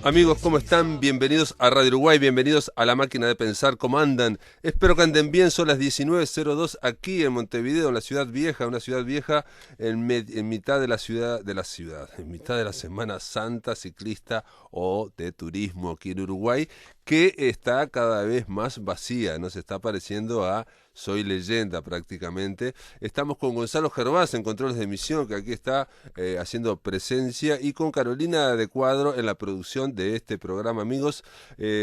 Amigos, ¿cómo están? Bienvenidos a Radio Uruguay, bienvenidos a La Máquina de Pensar. ¿Cómo andan? Espero que anden bien. Son las 19:02 aquí en Montevideo, en la ciudad vieja, una ciudad vieja en mitad de en mitad de la Semana Santa ciclista o de turismo aquí en Uruguay, que está cada vez más vacía, nos está pareciendo a Soy Leyenda prácticamente. Estamos con Gonzalo Gervás en controles de emisión, que aquí está haciendo presencia, y con Carolina de Cuadro en la producción de este programa, amigos.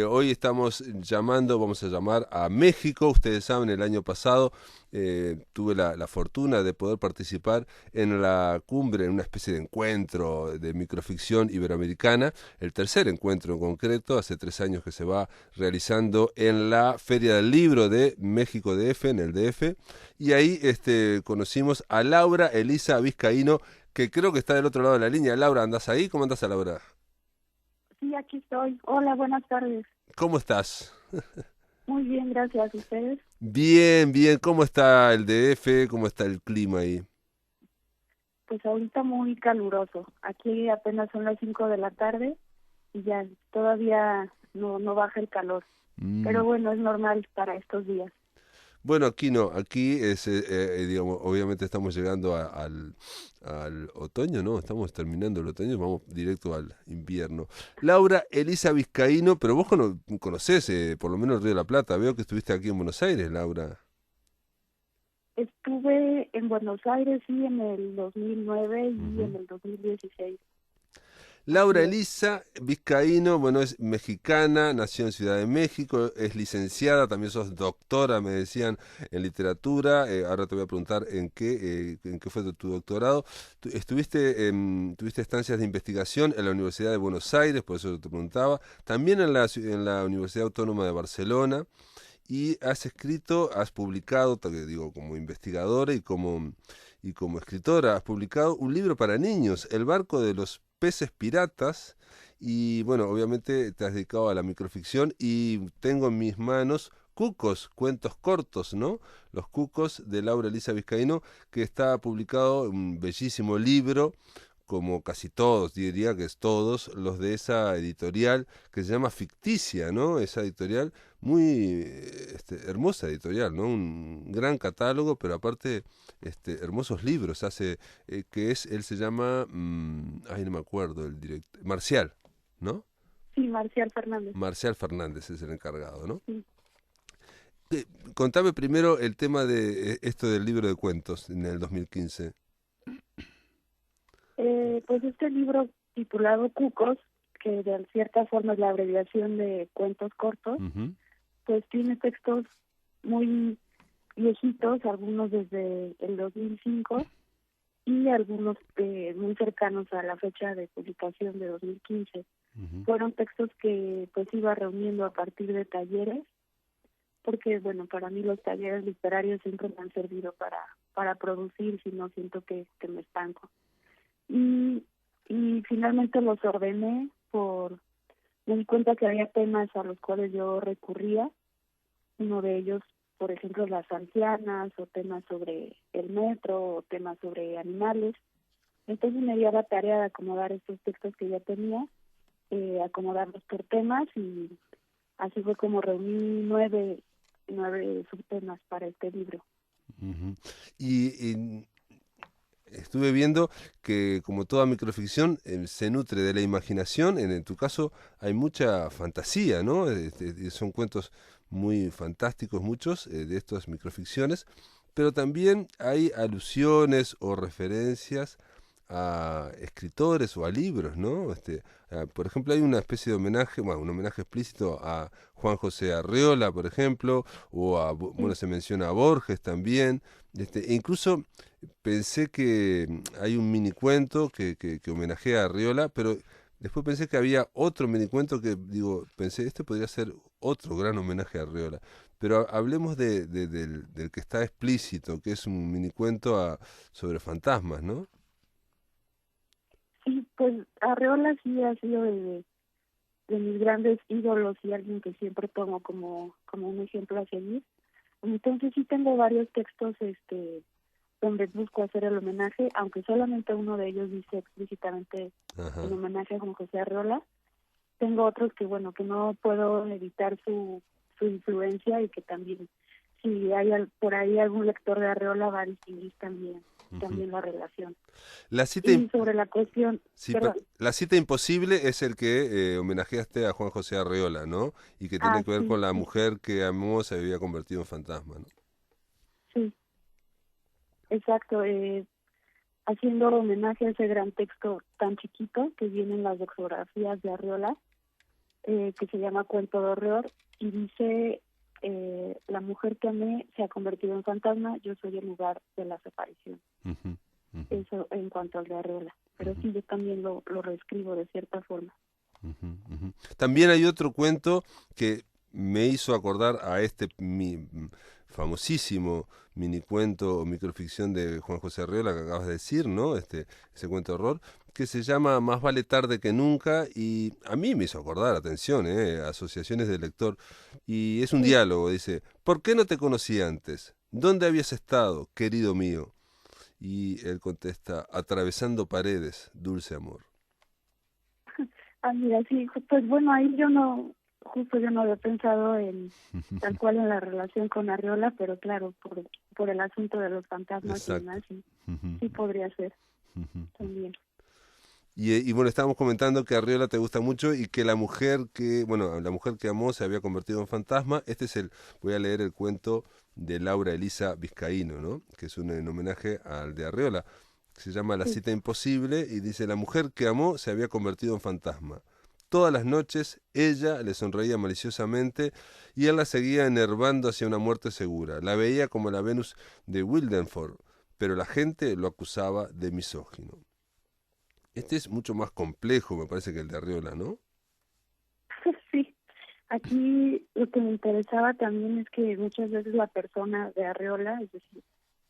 Hoy estamos vamos a llamar a México. Ustedes saben, el año pasado tuve la fortuna de poder participar en la cumbre, en una especie de encuentro de microficción iberoamericana, el tercer encuentro en concreto, hace 3 años que se va realizando en la Feria del Libro de México DF, en el DF, y ahí conocimos a Laura Elisa Vizcaíno, que creo que está del otro lado de la línea. Laura, ¿andás ahí? ¿Cómo andás, Laura? Sí, aquí estoy. Hola, buenas tardes. ¿Cómo estás? Muy bien, gracias. ¿Ustedes? Bien, bien. ¿Cómo está el DF? ¿Cómo está el clima ahí? Pues ahorita muy caluroso. Aquí apenas son las 5 de la tarde y ya todavía no baja el calor. Mm. Pero bueno, es normal para estos días. Bueno, aquí no, aquí es, digamos, obviamente estamos llegando al otoño, ¿no? Estamos terminando el otoño, vamos directo al invierno. Laura Elisa Vizcaíno, pero vos conocés por lo menos el Río de la Plata. Veo que estuviste aquí en Buenos Aires, Laura. Estuve en Buenos Aires, sí, en el 2009 y Ujú. en el 2016. Laura Así es. Elisa Vizcaíno, bueno, es mexicana, nació en Ciudad de México, es licenciada, también sos doctora, me decían, en literatura. Ahora te voy a preguntar en qué fue tu doctorado. Tuviste estancias de investigación en la Universidad de Buenos Aires, por eso te preguntaba, también en la Universidad Autónoma de Barcelona, y has publicado, digo, como investigadora y como escritora, has publicado un libro para niños, El barco de los peces piratas. Y bueno, obviamente te has dedicado a la microficción, y tengo en mis manos Cucos, cuentos cortos, ¿no? Los Cucos, de Laura Elisa Vizcaíno, que está publicado, un bellísimo libro, como casi todos, diría que es todos, los de esa editorial que se llama Ficticia, ¿no? Esa editorial muy hermosa editorial, ¿no? Un gran catálogo, pero aparte hermosos libros. Él se llama, ay, no me acuerdo, el director, Marcial, ¿no? Sí, Marcial Fernández. Marcial Fernández es el encargado, ¿no? Sí. Contame primero el tema de esto del libro de cuentos en el 2015. Pues este libro titulado Cucos, que de cierta forma es la abreviación de cuentos cortos, Ujú. pues tiene textos muy viejitos, algunos desde el 2005 y algunos muy cercanos a la fecha de publicación de 2015. Ujú. Fueron textos que pues iba reuniendo a partir de talleres, porque bueno, para mí los talleres literarios siempre me han servido para producir, si no siento que me estanco. Y, y finalmente los ordené me di cuenta que había temas a los cuales yo recurría. Uno de ellos, por ejemplo, las ancianas, o temas sobre el metro, o temas sobre animales. Entonces me dio la tarea de acomodar estos textos que ya tenía, acomodarlos por temas, y así fue como reuní nueve subtemas para este libro. Ujú. Y estuve viendo que, como toda microficción, se nutre de la imaginación. En tu caso hay mucha fantasía, ¿no? Son cuentos muy fantásticos, muchos de estas microficciones, pero también hay alusiones o referencias a escritores o a libros, ¿no? Por ejemplo, hay una especie de homenaje, bueno, un homenaje explícito a Juan José Arreola, por ejemplo, bueno, Sí, se menciona a Borges también. E incluso pensé que hay un mini cuento que homenajea a Arriola, pero después pensé que había otro mini cuento que, digo, pensé, este podría ser otro gran homenaje a Arriola. Pero hablemos del que está explícito, que es un mini cuento sobre fantasmas, ¿no? sí, pues Arreola sí ha sido de mis grandes ídolos y alguien que siempre tomo como un ejemplo a seguir. Entonces sí tengo varios textos donde busco hacer el homenaje, aunque solamente uno de ellos dice explícitamente Ajá. en homenaje a Juan José Arreola, tengo otros que, bueno, que no puedo evitar su influencia y que también, si hay por ahí algún lector de Arreola, va a distinguir Ujú. también la relación. La cita, Y sobre la cuestión, sí, perdón, la cita imposible es el que homenajeaste a Juan José Arreola, ¿no? Y que tiene que ver sí, con la sí, mujer que amó se había convertido en fantasma, ¿no? sí, exacto, haciendo homenaje a ese gran texto tan chiquito que viene en las doxografías de Arreola, que se llama Cuento de Horror, y dice, la mujer que amé se ha convertido en fantasma, yo soy el lugar de las apariciones. Ujú, ujú, Eso en cuanto al de Arreola. Pero ujú, sí, yo también lo reescribo de cierta forma. ujú, ujú. También hay otro cuento que me hizo acordar a este famosísimo minicuento o microficción de Juan José Arreola que acabas de decir, ¿no? Ese cuento de horror, que se llama Más vale tarde que nunca y a mí me hizo acordar, atención, asociaciones de lector, y es un Sí. diálogo, dice, ¿por qué no te conocí antes? ¿Dónde habías estado, querido mío? Y él contesta, atravesando paredes, dulce amor. Mira, sí, pues bueno, ahí justo yo no había pensado en tal cual en la relación con Arreola, pero claro, por el asunto de los fantasmas y Exacto. demás, sí, sí podría ser también. Y bueno, estábamos comentando que Arriola te gusta mucho y que la mujer bueno, la mujer que amó se había convertido en fantasma. Voy a leer el cuento de Laura Elisa Vizcaíno, ¿no? Que es en homenaje al de Arriola. Se llama La Sí, cita imposible y dice, la mujer que amó se había convertido en fantasma. Todas las noches ella le sonreía maliciosamente y él la seguía enervando hacia una muerte segura. La veía como la Venus de Wildenford, pero la gente lo acusaba de misógino. Este es mucho más complejo, me parece, que el de Arriola, ¿no? sí. Aquí lo que me interesaba también es que muchas veces la persona de Arreola, es decir,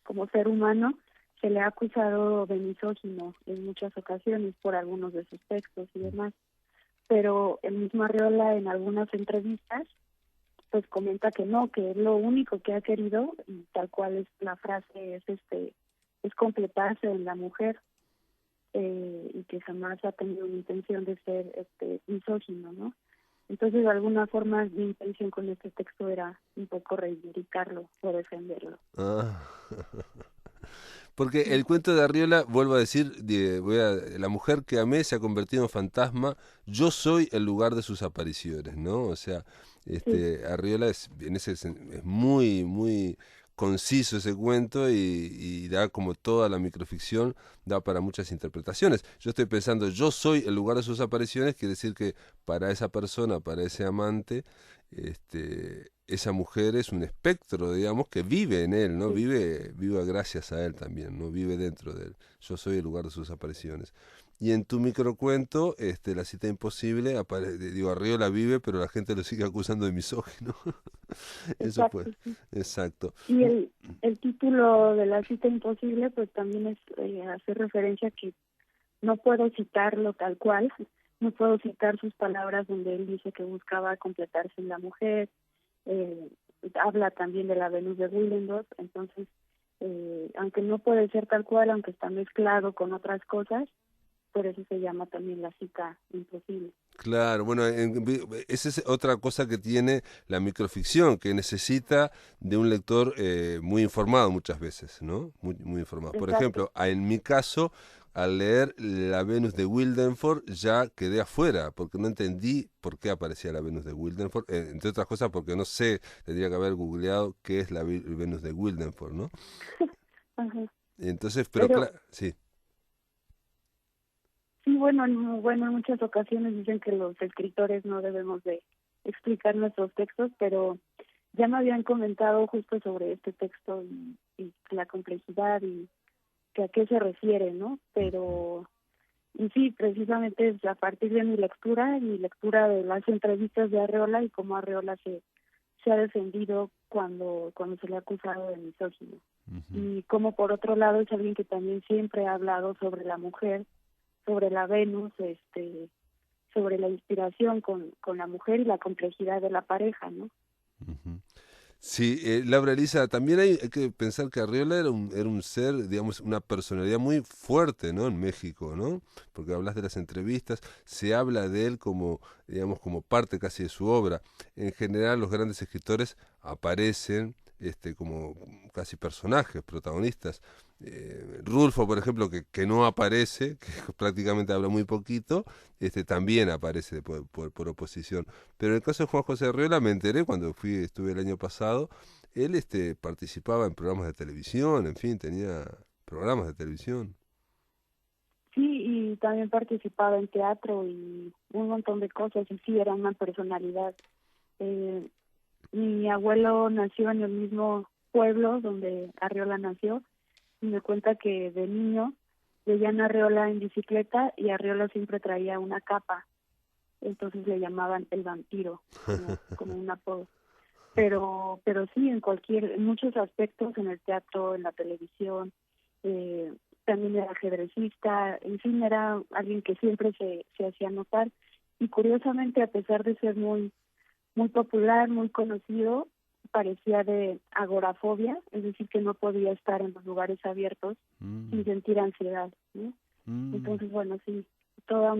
como ser humano, se le ha acusado de misógino en muchas ocasiones por algunos de sus textos y demás. Pero el mismo Arreola en algunas entrevistas pues comenta que no, que lo único que ha querido, y tal cual es la frase, es completarse en la mujer, y que jamás ha tenido una intención de ser misógino, ¿no? Entonces, de alguna forma, mi intención con este texto era un poco reivindicarlo o defenderlo. Ah. Porque Sí, el cuento de Arriola, vuelvo a decir, la mujer que amé se ha convertido en fantasma, yo soy el lugar de sus apariciones, ¿no? O sea, sí, Arriola es muy, muy conciso ese cuento y da como toda la microficción, da para muchas interpretaciones. Yo estoy pensando, yo soy el lugar de sus apariciones, quiere decir que para esa persona, para ese amante, esa mujer es un espectro, digamos, que vive en él, ¿no? sí, Vive gracias a él también, ¿no? Vive dentro de él. Yo soy el lugar de sus apariciones. Y en tu microcuento, La cita imposible, digo, Arriola vive, pero la gente lo sigue acusando de misógino. Eso pues, exacto, sí. exacto. Y el título de la cita imposible, pues también es hacer referencia a que no puedo citarlo tal cual, no puedo citar sus palabras donde él dice que buscaba completarse en la mujer, eh, habla también de la Venus de Willendorf, entonces, aunque no puede ser tal cual, aunque está mezclado con otras cosas, por eso se llama también la cita imposible. Claro, bueno, esa es otra cosa que tiene la microficción, que necesita de un lector muy informado muchas veces, ¿no? Muy, muy informado. Por Exacto. ejemplo, en mi caso, al leer La Venus de Wildenford, ya quedé afuera, porque no entendí por qué aparecía la Venus de Wildenford, entre otras cosas porque no sé, tendría que haber googleado qué es la Venus de Wildenford, ¿no? Ajá. Entonces, pero Pero claro, sí. sí, bueno, en muchas ocasiones dicen que los escritores no debemos de explicar nuestros textos, pero ya me habían comentado justo sobre este texto y la complejidad y que a qué se refiere, ¿no? Pero, y sí, precisamente es a partir de mi lectura de las entrevistas de Arreola y cómo Arreola se ha defendido cuando se le ha acusado de misógino. Ujú. Y como por otro lado es alguien que también siempre ha hablado sobre la mujer, sobre la Venus, sobre la inspiración con la mujer y la complejidad de la pareja, ¿no? Ujú. Sí, Laura Elisa, también hay que pensar que Arriola era un ser, digamos, una personalidad muy fuerte, ¿no? En México, ¿no? Porque hablas de las entrevistas, se habla de él como, digamos, como parte casi de su obra. En general, los grandes escritores aparecen como casi personajes, protagonistas. Rulfo, por ejemplo, que no aparece, que prácticamente habla muy poquito, también aparece por oposición. Pero en el caso de Juan José Arriola me enteré cuando estuve el año pasado, él participaba en programas de televisión, en fin, tenía programas de televisión. Sí, y también participaba en teatro y un montón de cosas, y sí, era una personalidad. Eh, Mi abuelo nació en el mismo pueblo donde Arriola nació, y me cuenta que de niño veían a Arriola en bicicleta y Arriola siempre traía una capa, entonces le llamaban el vampiro, como un apodo. Pero sí, en muchos aspectos, en el teatro, en la televisión, eh, también era ajedrecista, en fin, era alguien que siempre se hacía notar, y curiosamente, a pesar de ser muy popular, muy conocido, parecía de agorafobia, es decir, que no podía estar en los lugares abiertos sin Mm, sentir ansiedad, ¿no? mm. Entonces, bueno, sí, todo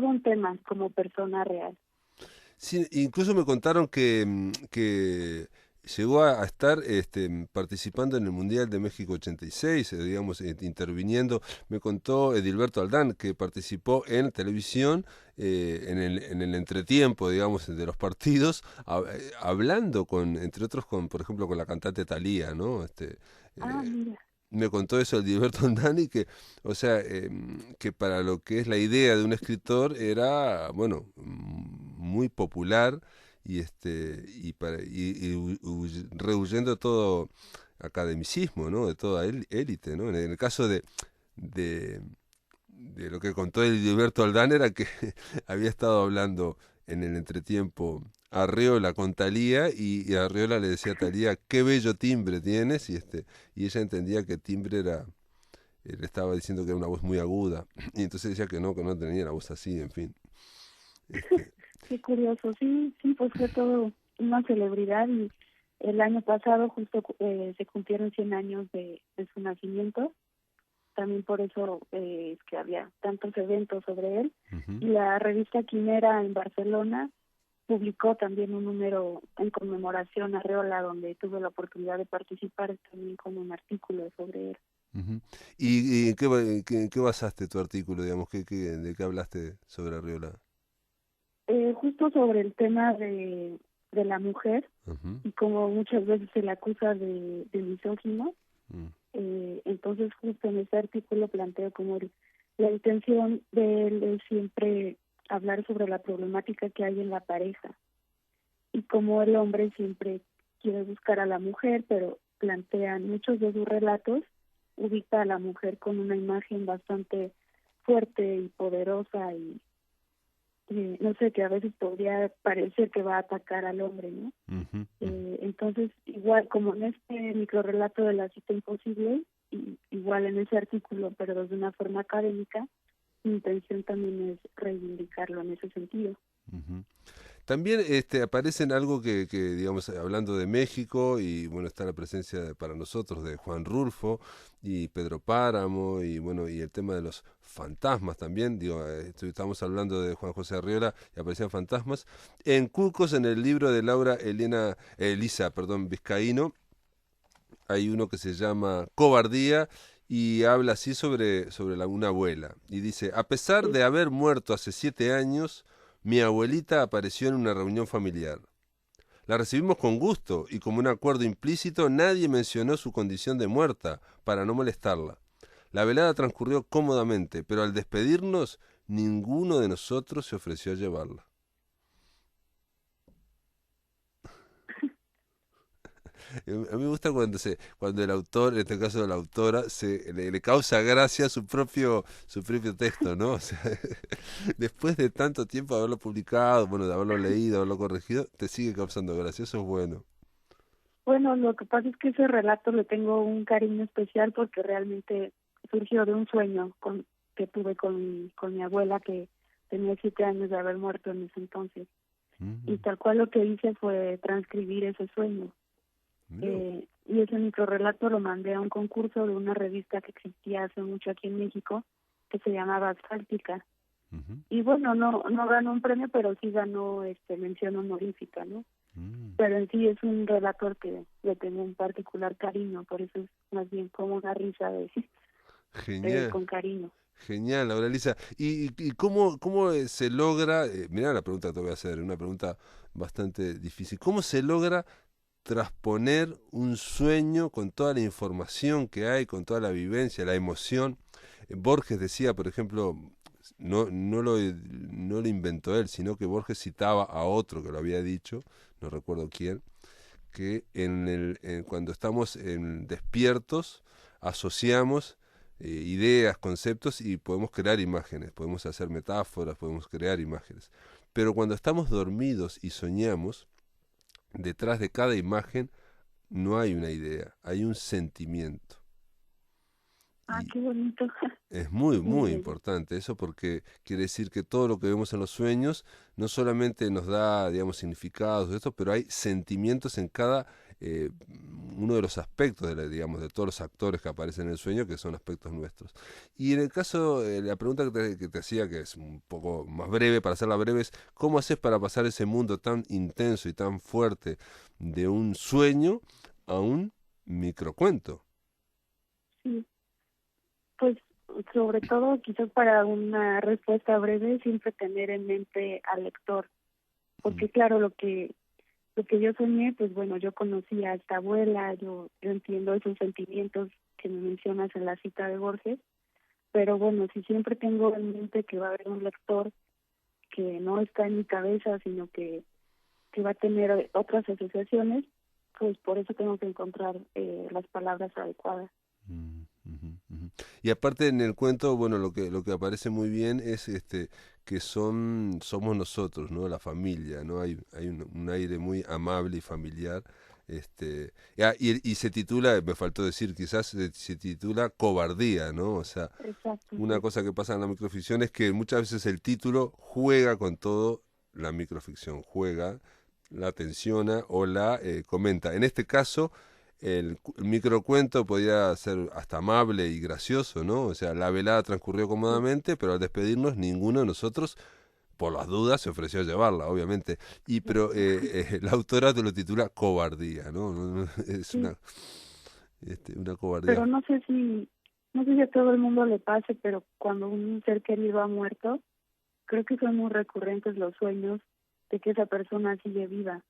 un tema como persona real. Sí, incluso me contaron que llegó a estar participando en el Mundial de México 86, digamos, interviniendo. Me contó Edilberto Aldán que participó en televisión, en el entretiempo, digamos, de los partidos, hablando entre otros, por ejemplo, con la cantante Thalía, ¿no? Ah, Eh, mira. Me contó eso el Gilberto Andani, que, o sea, que para lo que es la idea de un escritor era, bueno, muy popular y rehuyendo todo academicismo, ¿no? De toda élite, ¿no? En el caso de, de lo que contó el Gilberto Aldán era que había estado hablando en el entretiempo Arriola con Talía y Arriola le decía a Talía, qué bello timbre tienes, y ella entendía que timbre era, le estaba diciendo que era una voz muy aguda, y entonces decía que no tenía la voz así, en fin. Este, Qué curioso, sí, sí, pues fue todo una celebridad, y el año pasado justo se cumplieron 100 años de su nacimiento, también por eso es que había tantos eventos sobre él, ujú, y la revista Quimera en Barcelona publicó también un número en conmemoración a Arreola, donde tuve la oportunidad de participar también con un artículo sobre él. ujú. Y en qué basaste tu artículo, digamos? ¿De qué hablaste sobre Arriola? Justo sobre el tema de la mujer, Ujú, y como muchas veces se le acusa de misógino, mm, entonces justo en ese artículo planteo como la intención de él es siempre hablar sobre la problemática que hay en la pareja, y como el hombre siempre quiere buscar a la mujer, pero plantean muchos de sus relatos, ubica a la mujer con una imagen bastante fuerte y poderosa, y no sé, que a veces podría parecer que va a atacar al hombre, ¿no? ujú, ujú. Entonces, igual como en este microrelato de la cita imposible, y igual en ese artículo, pero de una forma académica, mi intención también es reivindicarlo en ese sentido. Ujú. También aparecen algo digamos, hablando de México, y bueno, está la presencia para nosotros de Juan Rulfo y Pedro Páramo, y bueno, y el tema de los fantasmas también, digo, estamos hablando de Juan José Arriola y aparecían fantasmas. En Cucos, en el libro de Elisa, perdón, Vizcaíno, hay uno que se llama Cobardía y habla así sobre una abuela. Y dice, a pesar Sí. de haber muerto hace 7 años, mi abuelita apareció en una reunión familiar. La recibimos con gusto y como un acuerdo implícito nadie mencionó su condición de muerta para no molestarla. La velada transcurrió cómodamente, pero al despedirnos ninguno de nosotros se ofreció a llevarla. A mí me gusta cuando el autor, en este caso la autora, le causa gracia su propio texto, ¿no? O sea, después de tanto tiempo de haberlo publicado, bueno, de haberlo leído, haberlo corregido, te sigue causando gracia, eso es bueno. Bueno, lo que pasa es que ese relato le tengo un cariño especial porque realmente surgió de un sueño que tuve con mi abuela, que tenía 7 años de haber muerto en ese entonces. Y Mm, tal cual lo que hice fue transcribir ese sueño. Mirá vos. Y ese microrrelato lo mandé a un concurso de una revista que existía hace mucho aquí en México, que se llamaba Asfáltica. Ujú. Y bueno, no ganó un premio, pero sí ganó mención honorífica, ¿no? Mm. Pero en sí es un relator que le tengo un particular cariño, por eso es más bien como una risa Genial. con cariño. Genial, Aurelisa. ¿Y cómo se logra, mirá la pregunta que te voy a hacer, una pregunta bastante difícil, ¿cómo se logra transponer un sueño con toda la información que hay, con toda la vivencia, la emoción? Borges decía, por ejemplo, no lo inventó él, sino que Borges citaba a otro que lo había dicho, no recuerdo quién, que cuando estamos despiertos asociamos ideas, conceptos y podemos crear imágenes, podemos hacer metáforas, podemos crear imágenes. Pero cuando estamos dormidos y soñamos, detrás de cada imagen no hay una idea, hay un sentimiento. Ah, Y qué bonito. es muy, Muy muy bello. importante eso porque quiere decir que todo lo que vemos en los sueños no solamente nos da, digamos, significados de esto, pero hay sentimientos en cada uno de los aspectos, digamos, de todos los actores que aparecen en el sueño, que son aspectos nuestros. Y en el caso, la pregunta que te hacía, que es un poco más breve, para hacerla breve, es ¿cómo haces para pasar ese mundo tan intenso y tan fuerte de un sueño a un microcuento? Sí, pues sobre todo quizás para una respuesta breve siempre tener en mente al lector, Mm, porque claro, lo que yo soñé, pues bueno, yo conocí a esta abuela, yo entiendo esos sentimientos que me mencionas en la cita de Borges, pero bueno, si siempre tengo en mente que va a haber un lector que no está en mi cabeza, sino que va a tener otras asociaciones, pues por eso tengo que encontrar las palabras adecuadas. ujú, ujú. Y aparte en el cuento, bueno, lo que aparece muy bien es que somos nosotros, ¿no? La familia, ¿no? Hay un aire muy amable y familiar. Y se titula, me faltó decir, quizás se titula Cobardía, ¿no? O sea, Exacto, una sí. cosa que pasa en la microficción es que muchas veces el título juega con todo la microficción, juega, la tensiona o la comenta. En este caso, el microcuento podía ser hasta amable y gracioso, ¿no? O sea, la velada transcurrió Sí, cómodamente, pero al despedirnos, ninguno de nosotros, por las dudas, se ofreció a llevarla, obviamente. Pero la autora te lo titula Cobardía, ¿no? Es sí, una cobardía. pero no sé si a todo el mundo le pase, pero cuando un ser querido ha muerto, creo que son muy recurrentes los sueños de que esa persona sigue viva.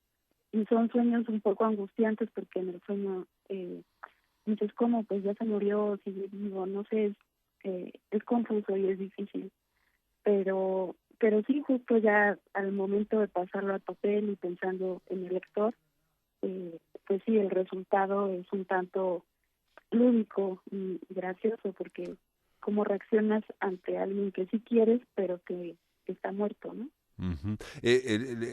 Y son sueños un poco angustiantes porque en el sueño dices, ¿cómo? Pues ya se murió, sigue vivo, no sé, es confuso y es difícil. Pero sí, justo ya al momento de pasarlo a papel y pensando en el lector, pues sí, el resultado es un tanto lúdico y gracioso porque cómo reaccionas ante alguien que sí quieres pero que está muerto, ¿no? Ujú.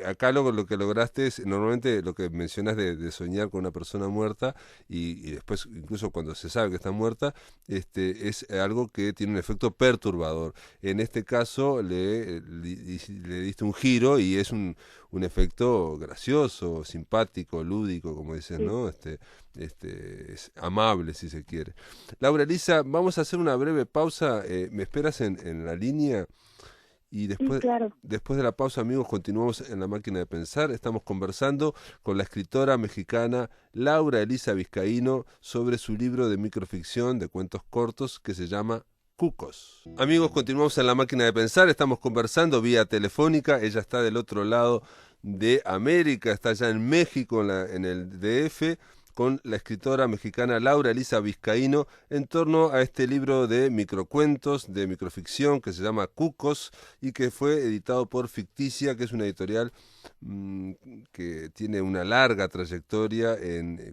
Acá lo que lograste es, normalmente lo que mencionas de soñar con una persona muerta y después incluso cuando se sabe que está muerta, es algo que tiene un efecto perturbador. En este caso le diste un giro y es un efecto gracioso, simpático, lúdico, como dices, Sí, ¿no? Es amable si se quiere. Laura Elisa, vamos a hacer una breve pausa. ¿Me esperas en la línea? Y sí, claro. después de la pausa, amigos, continuamos en la máquina de pensar. Estamos conversando con la escritora mexicana Laura Elisa Vizcaíno sobre su libro de microficción de cuentos cortos que se llama Cucos. Amigos, continuamos en la máquina de pensar. Estamos conversando vía telefónica. Ella está del otro lado de América, está allá en México, en el DF, con la escritora mexicana Laura Elisa Vizcaíno en torno a este libro de microcuentos, de microficción que se llama Cucos y que fue editado por Ficticia, que es una editorial mmm, que tiene una larga trayectoria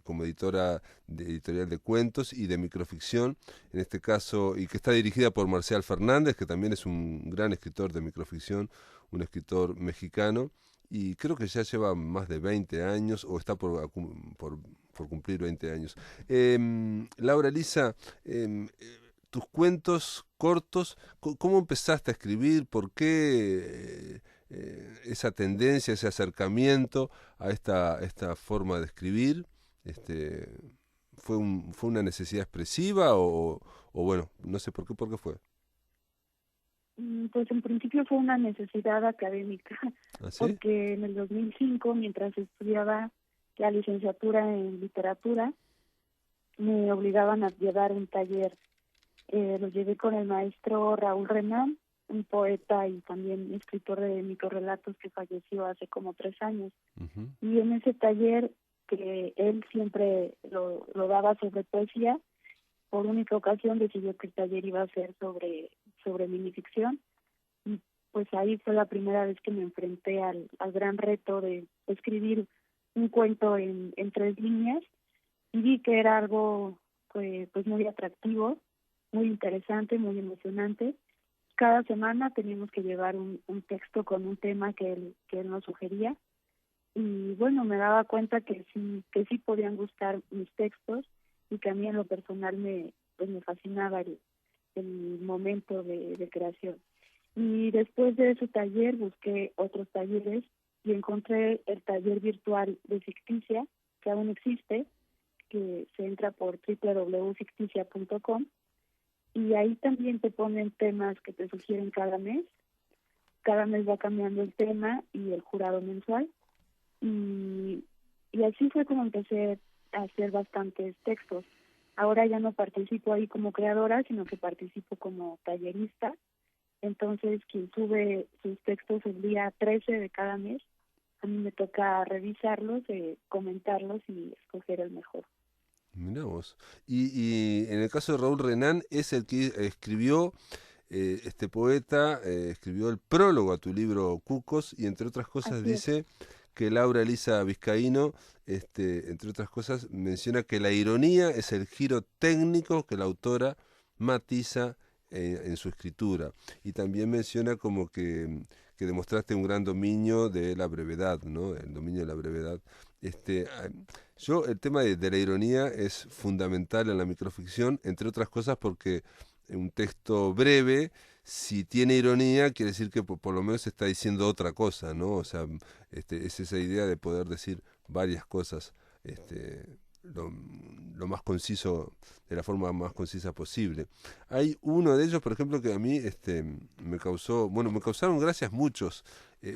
como editorial de cuentos y de microficción, en este caso, y que está dirigida por Marcial Fernández, que también es un gran escritor de microficción, un escritor mexicano. Y creo que ya lleva más de 20 años o está por cumplir 20 años. Laura Elisa, tus cuentos cortos, ¿cómo empezaste a escribir? ¿Por qué esa tendencia, ese acercamiento a esta forma de escribir? este, fue una necesidad expresiva o bueno, no sé por qué fue. Pues en principio fue una necesidad académica, ¿Ah, sí? porque en el 2005, mientras estudiaba la licenciatura en literatura, me obligaban a llevar un taller. Lo llevé con el maestro Raúl Renán, un poeta y también escritor de microrrelatos que falleció hace como 3 años. Ujú. Y en ese taller, que él siempre lo daba sobre poesía, por única ocasión decidió que el taller iba a ser sobre minificción. Y pues ahí fue la primera vez que me enfrenté al gran reto de escribir un cuento en 3 líneas, y vi que era algo pues muy atractivo, muy interesante, muy emocionante. Cada semana teníamos que llevar un texto con un tema que él nos sugería, y bueno, me daba cuenta que sí podían gustar mis textos, y que a mí en lo personal me fascinaba el momento de creación. Y después de ese taller busqué otros talleres y encontré el taller virtual de Ficticia, que aún existe, que se entra por www.ficticia.com, y ahí también te ponen temas que te sugieren cada mes. Cada mes va cambiando el tema y el jurado mensual, y, y así fue como empecé a hacer bastantes textos. Ahora ya no participo ahí como creadora, sino que participo como tallerista. Entonces, quien sube sus textos el día 13 de cada mes, a mí me toca revisarlos, comentarlos y escoger el mejor. Mirá vos. Y en el caso de Raúl Renán, es el que escribió, este poeta, escribió el prólogo a tu libro Cucos, y entre otras cosas Así es. dice que Laura Elisa Vizcaíno, entre otras cosas, menciona que la ironía es el giro técnico que la autora matiza en su escritura. Y también menciona como que demostraste un gran dominio de la brevedad, ¿no? El dominio de la brevedad. Este, ah, yo, el tema de la ironía es fundamental en la microficción, entre otras cosas porque un texto breve, si tiene ironía, quiere decir que por lo menos está diciendo otra cosa, ¿no? O sea, es esa idea de poder decir varias cosas, este, lo, lo más conciso, de la forma más concisa posible. Hay uno de ellos, por ejemplo, que a mí me causaron gracias muchos,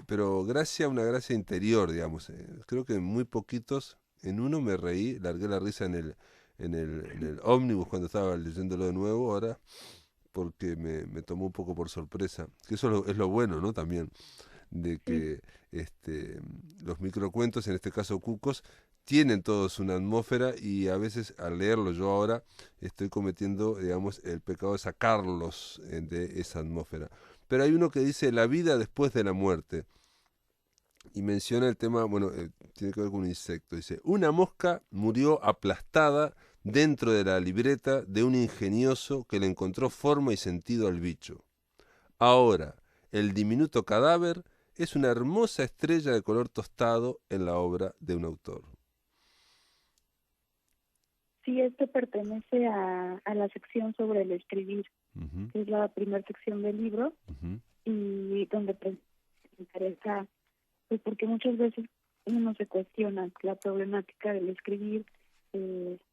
pero una gracia interior, digamos. Creo que muy poquitos, en uno me reí, largué la risa en el ómnibus cuando estaba leyéndolo de nuevo ahora, porque me tomó un poco por sorpresa. Que eso es lo bueno, ¿no? También, de Sí, que los microcuentos, en este caso Cucos, tienen todos una atmósfera, y a veces al leerlo yo ahora estoy cometiendo, digamos, el pecado de sacarlos de esa atmósfera. Pero hay uno que dice la vida después de la muerte, y menciona el tema, bueno, tiene que ver con un insecto. Dice, una mosca murió aplastada dentro de la libreta de un ingenioso que le encontró forma y sentido al bicho. Ahora, el diminuto cadáver es una hermosa estrella de color tostado en la obra de un autor. sí, esto pertenece a la sección sobre el escribir, Ujú, que es la primera sección del libro, ujú, y donde me interesa, pues porque muchas veces uno se cuestiona la problemática del escribir,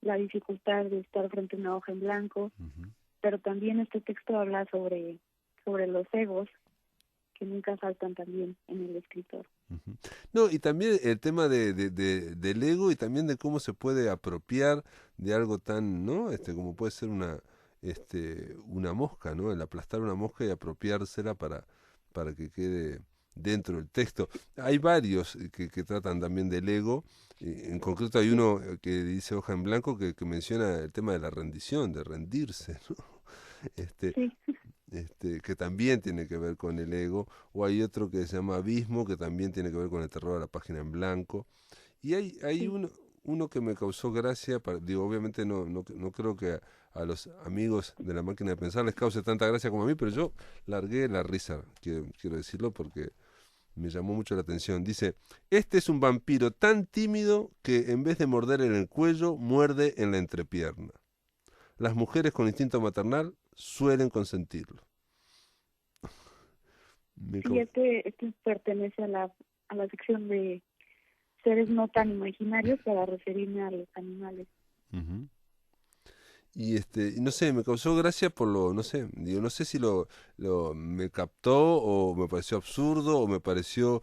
la dificultad de estar frente a una hoja en blanco, ujú, pero también este texto habla sobre los egos, que nunca faltan también en el escritor. ujú. No, y también el tema del ego, y también de cómo se puede apropiar de algo tan, ¿no? Como puede ser una mosca, ¿no? El aplastar una mosca y apropiársela para que quede dentro del texto. Hay varios que tratan también del ego. En concreto hay Sí, uno que dice Hoja en Blanco que menciona el tema de la rendición, de rendirse, ¿no? Este, sí, que también tiene que ver con el ego, o hay otro que se llama Abismo, que también tiene que ver con el terror a la página en blanco, y hay sí. uno que me causó gracia, digo, obviamente no creo que a los amigos de la máquina de pensar les cause tanta gracia como a mí, pero yo largué la risa, quiero decirlo, porque me llamó mucho la atención. Dice, este es un vampiro tan tímido que en vez de morder en el cuello, muerde en la entrepierna. Las mujeres con instinto maternal suelen consentirlo. Me Sí, cau- este pertenece a la sección de seres no tan imaginarios para referirme a los animales. Ujú. Y no sé, me causó gracia por lo, no sé, digo, no sé si me captó o me pareció absurdo o me pareció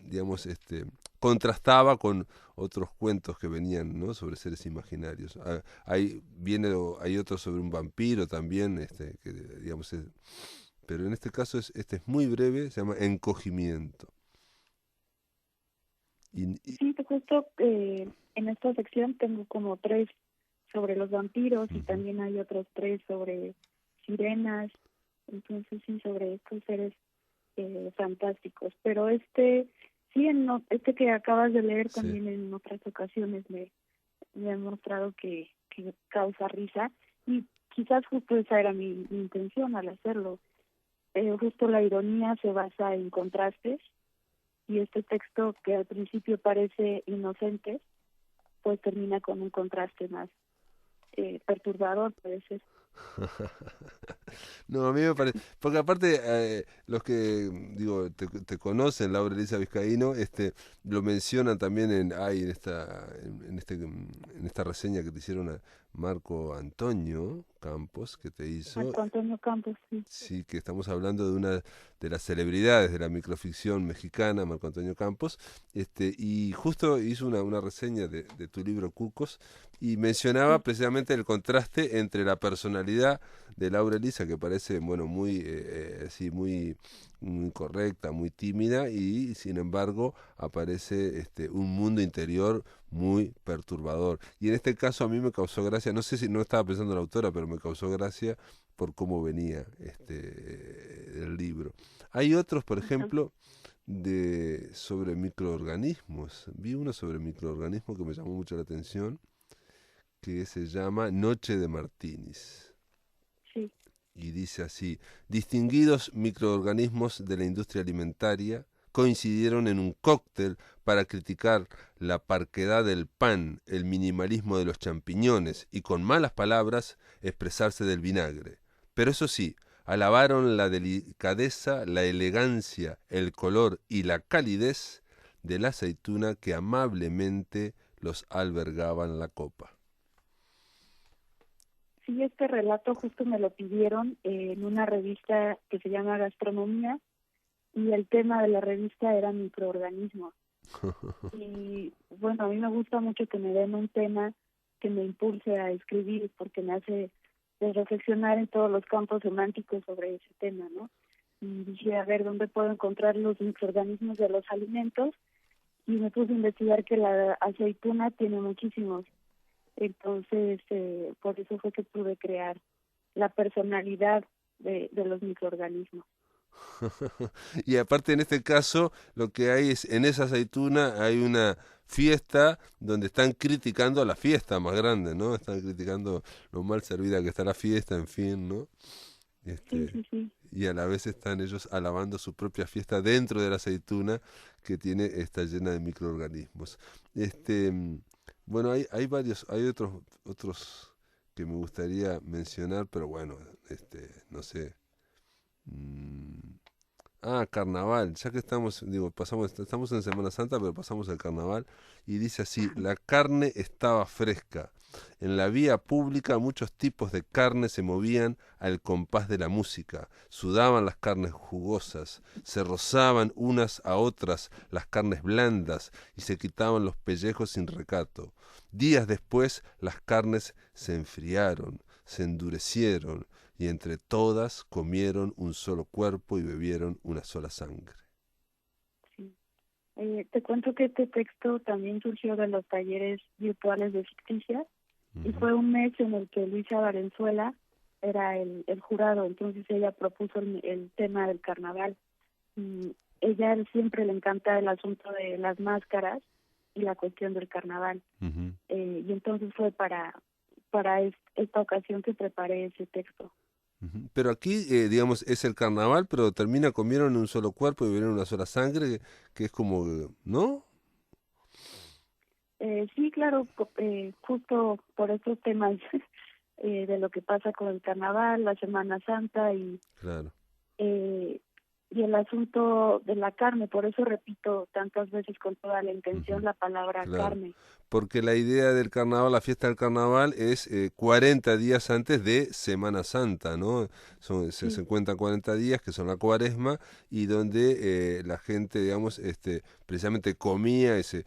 digamos, contrastaba con otros cuentos que venían, ¿no? Sobre seres imaginarios. Hay otro sobre un vampiro también, que digamos, pero en este caso este es muy breve, se llama Encogimiento. Y, Sí, pues justo en esta sección tengo como 3 sobre los vampiros y ujú, también hay otros 3 sobre sirenas, entonces sí, sobre estos seres fantásticos. Pero este que acabas de leer sí. también en otras ocasiones me ha mostrado que causa risa y quizás justo esa era mi intención al hacerlo. Justo la ironía se basa en contrastes y este texto que al principio parece inocente, pues termina con un contraste más perturbador, puede ser. No, a mí me parece, porque aparte los que digo te conocen, Laura Elisa Vizcaíno, lo mencionan también en esta reseña que te hicieron a Marco Antonio Campos, que te hizo. Marco Antonio Campos, sí. Sí, que estamos hablando de una de las celebridades de la microficción mexicana, Marco Antonio Campos, y justo hizo una reseña de tu libro Cucos y mencionaba Sí, precisamente el contraste entre la personalidad de Laura Elisa, que parece, bueno, muy, así, muy correcta, muy tímida, y sin embargo aparece un mundo interior muy perturbador. Y en este caso a mí me causó gracia, no sé si no estaba pensando en la autora, pero me causó gracia por cómo venía el libro. Hay otros, por ajá. ejemplo, sobre microorganismos. Vi uno sobre microorganismos que me llamó mucho la atención, que se llama Noche de Martinis. Sí, Y dice así: distinguidos microorganismos de la industria alimentaria coincidieron en un cóctel para criticar la parquedad del pan, el minimalismo de los champiñones y con malas palabras expresarse del vinagre. Pero eso sí, alabaron la delicadeza, la elegancia, el color y la calidez de la aceituna que amablemente los albergaba en la copa. sí, este relato justo me lo pidieron en una revista que se llama Gastronomía y el tema de la revista era microorganismos. Y bueno, a mí me gusta mucho que me den un tema que me impulse a escribir porque me hace reflexionar en todos los campos semánticos sobre ese tema, ¿no? Y dije, a ver, ¿dónde puedo encontrar los microorganismos de los alimentos? Y me puse a investigar que la aceituna tiene muchísimos. Entonces, por eso fue que pude crear la personalidad de los microorganismos. Y aparte en este caso lo que hay es, en esa aceituna hay una fiesta donde están criticando a la fiesta más grande, ¿no? Están criticando lo mal servida que está la fiesta, en fin, ¿no? Sí, Este, sí, sí. y a la vez están ellos alabando su propia fiesta dentro de la aceituna que está llena de microorganismos. Este, mm, bueno, hay otros que me gustaría mencionar, pero bueno, no sé. mm, Carnaval, ya que estamos en Semana Santa, pero pasamos al carnaval, y dice así: la carne estaba fresca. En la vía pública muchos tipos de carne se movían al compás de la música, sudaban las carnes jugosas, se rozaban unas a otras las carnes blandas y se quitaban los pellejos sin recato. Días después las carnes se enfriaron, se endurecieron, y entre todas comieron un solo cuerpo y bebieron una sola sangre. Sí. Te cuento que este texto también surgió de los talleres virtuales de ficticia y Ujú, fue un mes en el que Luisa Valenzuela era el jurado, entonces ella propuso el tema del carnaval. Y ella siempre le encanta el asunto de las máscaras y la cuestión del carnaval. ujú, Y entonces fue para esta ocasión que preparé ese texto. ujú. Pero aquí, digamos, es el carnaval, pero comieron un solo cuerpo y bebieron una sola sangre, que es como, ¿no? Sí, claro, justo por estos temas de lo que pasa con el carnaval, la Semana Santa y Claro. eh, y el asunto de la carne. Por eso repito tantas veces con toda la intención Ujú, la palabra claro. carne. Porque la idea del carnaval, la fiesta del carnaval, es 40 días antes de Semana Santa, ¿no? Sí, Se cuentan 40 días, que son la cuaresma, y donde la gente, digamos, precisamente comía y se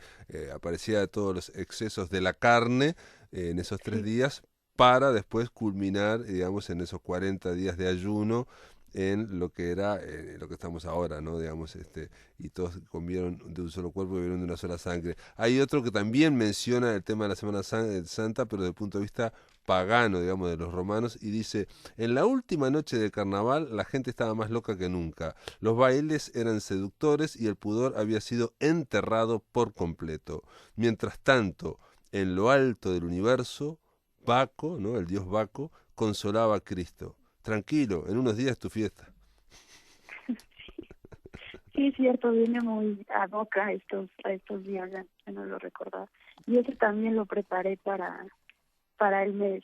aparecía todos los excesos de la carne en esos tres sí, días, para después culminar, digamos, en esos 40 días de ayuno en lo que era lo que estamos ahora, ¿no? Digamos, y todos comieron de un solo cuerpo y bebieron de una sola sangre. Hay otro que también menciona el tema de la Semana Santa, pero desde el punto de vista pagano, digamos, de los romanos, y dice, en la última noche de carnaval la gente estaba más loca que nunca, los bailes eran seductores y el pudor había sido enterrado por completo. Mientras tanto, en lo alto del universo, Baco, ¿no? El dios Baco, consolaba a Cristo. Tranquilo, en unos días es tu fiesta. sí, cierto, viene muy ad hoc a estos días, ya no lo recordaba. Y ese también lo preparé para el mes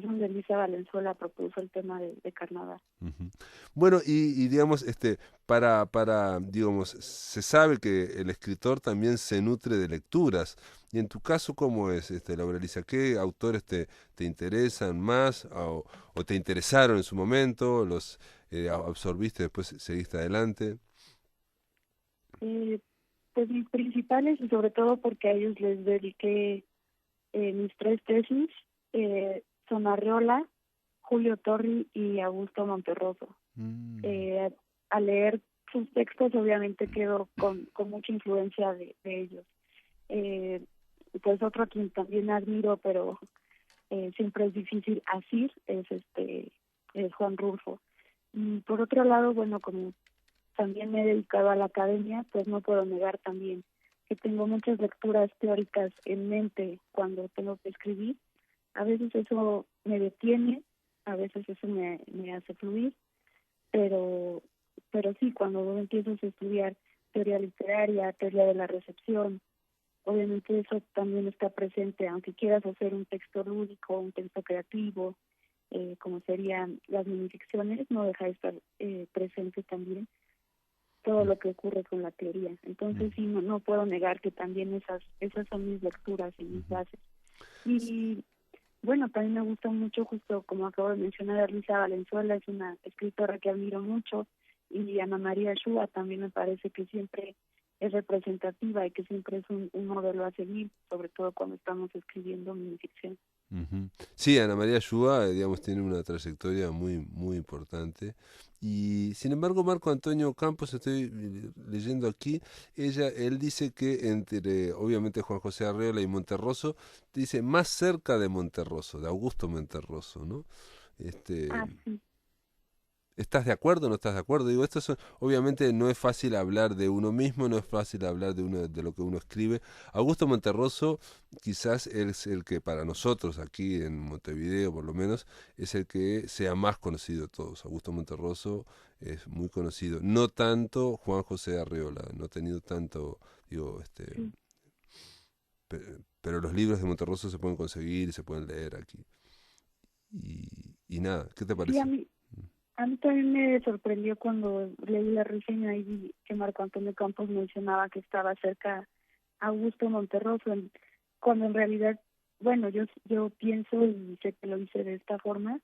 donde Elisa Valenzuela propuso el tema de carnaval. Ujú. Bueno, y digamos, digamos, se sabe que el escritor también se nutre de lecturas. Y en tu caso, ¿cómo es, Laura Elisa? ¿Qué autores te interesan más o te interesaron en su momento? ¿Los absorbiste, después seguiste adelante? Eh, pues mis principales, y sobre todo porque a ellos les dediqué mis tres tesis, son Arreola, Julio Torri y Augusto Monterroso. Mm, Eh, Al leer sus textos obviamente quedo con mucha influencia de ellos. Eh, pues otro a quien también admiro, pero siempre es difícil asir, es Juan Rulfo. Y por otro lado, bueno, como también me he dedicado a la academia, pues no puedo negar también que tengo muchas lecturas teóricas en mente cuando tengo que escribir. A veces eso me detiene, a veces eso me hace fluir, pero sí, cuando empiezas a estudiar teoría literaria, teoría de la recepción, obviamente eso también está presente, aunque quieras hacer un texto lúdico, un texto creativo, como serían las minificciones, no deja de estar presente también todo mm, lo que ocurre con la teoría. Entonces sí, no puedo negar que también esas son mis lecturas y mis ujú, bases. Y bueno, también me gusta mucho, justo como acabo de mencionar, Elisa Valenzuela es una escritora que admiro mucho, y Ana María Shua también me parece que siempre es representativa y que siempre es un modelo a seguir, sobre todo cuando estamos escribiendo minificción. ujú. Sí, Ana María Shua, digamos, tiene una trayectoria muy, muy importante. Y sin embargo, Marco Antonio Campos, estoy leyendo aquí, él dice que entre, obviamente, Juan José Arreola y Monterroso, dice más cerca de Monterroso, de Augusto Monterroso, ¿no? Este, Ah, sí, ¿Estás de acuerdo o no estás de acuerdo? Digo, obviamente no es fácil hablar de uno mismo, no es fácil hablar de uno, de lo que uno escribe. Augusto Monterroso quizás es el que para nosotros aquí en Montevideo por lo menos es el que sea más conocido de todos. Augusto Monterroso es muy conocido. No tanto Juan José Arreola, no ha tenido tanto, digo, sí. pero los libros de Monterroso se pueden conseguir y se pueden leer aquí. Y nada, ¿qué te Sí, parece? a mí también me sorprendió cuando leí la reseña y vi que Marco Antonio Campos mencionaba que estaba cerca Augusto Monterroso, cuando en realidad, bueno, yo pienso y sé que lo hice de esta forma,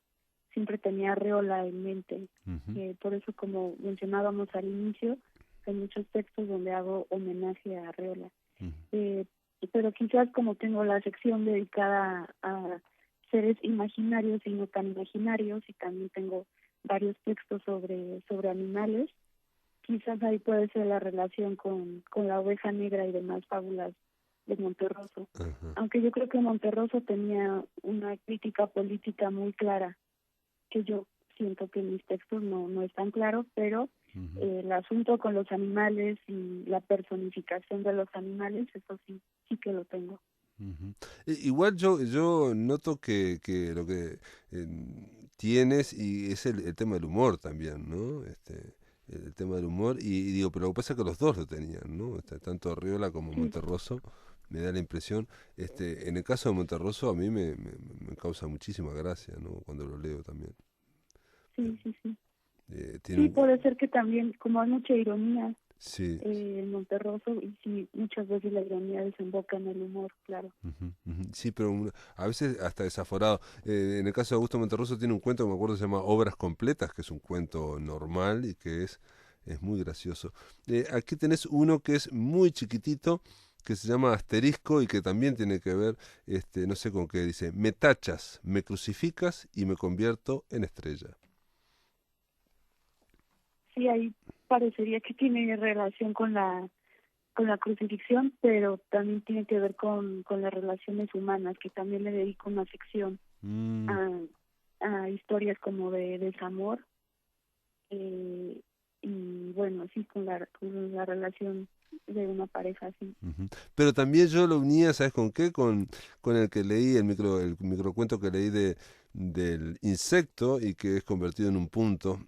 siempre tenía Arreola en mente. Ujú, Por eso, como mencionábamos al inicio, hay muchos textos donde hago homenaje a Arreola. ujú. Eh, pero quizás como tengo la sección dedicada a seres imaginarios y no tan imaginarios, y también tengo varios textos sobre animales, quizás ahí puede ser la relación con la oveja negra y demás fábulas de Monterroso. Ajá. Aunque yo creo que Monterroso tenía una crítica política muy clara, que yo siento que en mis textos no es tan claro, pero Ujú, el asunto con los animales y la personificación de los animales, eso sí, sí que lo tengo. ujú. Igual yo noto que lo que tienes y es el tema del humor también, ¿no? El tema del humor y digo, pero lo que pasa es que los dos lo tenían, ¿no? Tanto Arriola como Sí, Monterroso, me da la impresión. En el caso de Monterroso a mí me causa muchísima gracia, ¿no? Cuando lo leo también. sí, sí, sí. Tiene Sí, puede ser que también, como hay mucha ironía sí. en Monterroso, y sí, muchas veces la ironía desemboca en el humor, claro. Ujú, ujú. Sí, pero a veces hasta desaforado. En el caso de Augusto Monterroso tiene un cuento que me acuerdo se llama Obras Completas, que es un cuento normal y que es muy gracioso. Aquí tenés uno que es muy chiquitito, que se llama Asterisco y que también tiene que ver, no sé con qué, dice, me tachas, me crucificas y me convierto en estrella. Sí, ahí parecería que tiene relación con la crucifixión, pero también tiene que ver con las relaciones humanas, que también le dedico una sección Mm, a, a historias como de desamor, eh, y bueno, sí, con la relación de una pareja así. ujú. Pero también yo lo unía, ¿sabes con qué? Con el que leí, el microcuento que leí del insecto y que es convertido en un punto,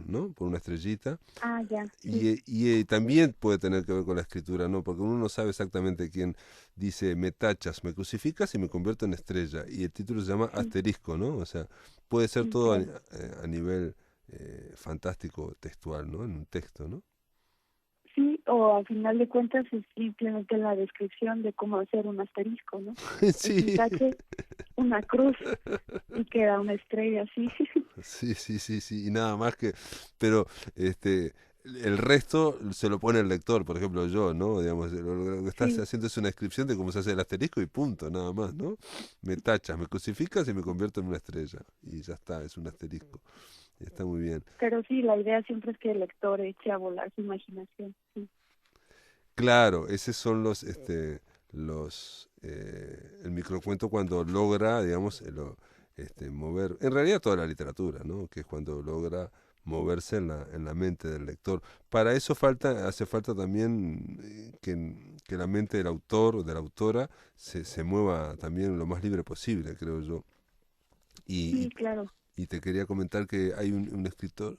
¿no? Por una estrellita. Ah, ya, sí, Y también puede tener que ver con la escritura, ¿no? Porque uno no sabe exactamente quién dice, me tachas, me crucificas y me convierto en estrella. Y el título se llama sí, Asterisco, ¿no? O sea, puede ser sí, todo claro. a nivel fantástico textual, ¿no? En un texto, ¿no? Sí, o al final de cuentas es simplemente la descripción de cómo hacer un asterisco, ¿no? Es un Sí, tache, una cruz y queda una estrella así. sí, sí, sí, sí. Y nada más que, pero el resto se lo pone el lector, por ejemplo yo, ¿no? Digamos, lo que estás Sí, haciendo es una descripción de cómo se hace el asterisco y punto, nada más, ¿no? Me tachas, me crucificas y me convierto en una estrella. Y ya está, es un asterisco. Y está muy bien. pero sí, la idea siempre es que el lector eche a volar su imaginación. Sí, Claro, esos son el microcuento cuando logra, digamos, mover, en realidad toda la literatura, ¿no? Que es cuando logra moverse en la mente del lector. Para eso hace falta también que la mente del autor o de la autora se mueva también lo más libre posible, creo yo. Y, sí, claro. y te quería comentar que hay un escritor,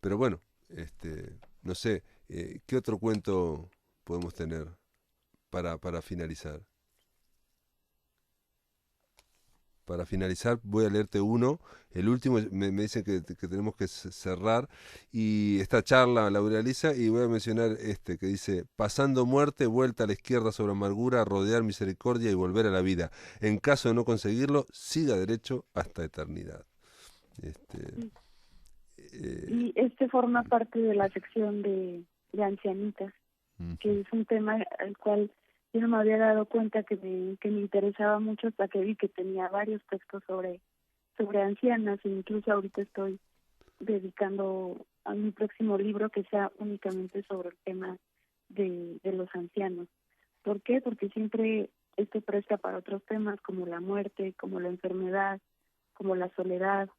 pero bueno, no sé, ¿qué otro cuento podemos tener para finalizar? Para finalizar, voy a leerte uno. El último, me dicen que tenemos que cerrar. Y esta charla, Laura Elisa, y voy a mencionar este que dice: pasando muerte, vuelta a la izquierda sobre amargura, rodear misericordia y volver a la vida. En caso de no conseguirlo, siga derecho hasta eternidad. Este, Sí. eh, Y este forma parte de la sección de ancianitas, ujú, que es un tema al cual yo no me había dado cuenta que me interesaba mucho hasta que vi que tenía varios textos sobre ancianas, e incluso ahorita estoy dedicando a mi próximo libro que sea únicamente sobre el tema de los ancianos. ¿Por qué? Porque siempre esto presta para otros temas como la muerte, como la enfermedad, como la soledad,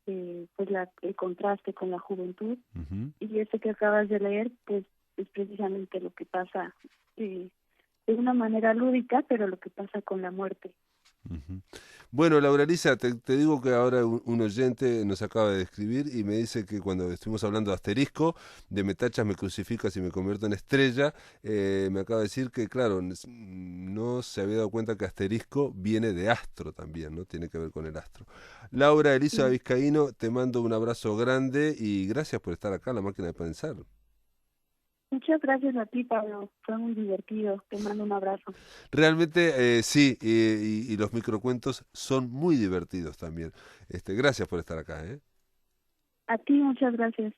pues el contraste con la juventud. ujú. Y este que acabas de leer, pues es precisamente lo que pasa de una manera lúdica, pero lo que pasa con la muerte. Ujú. Bueno, Laura Lisa, te digo que ahora un oyente nos acaba de escribir y me dice que cuando estuvimos hablando de asterisco, de me tachas, me crucificas y me convierto en estrella, me acaba de decir que, claro, no se había dado cuenta que asterisco viene de astro también, ¿no? Tiene que ver con el astro. Laura Elisa Y Vizcaíno, te mando un abrazo grande y gracias por estar acá en La Máquina de Pensar. muchas gracias a ti, Pablo. Fue muy divertido. Te mando un abrazo. Realmente sí, y los microcuentos son muy divertidos también. Gracias por estar acá, ¿eh? A ti, muchas gracias.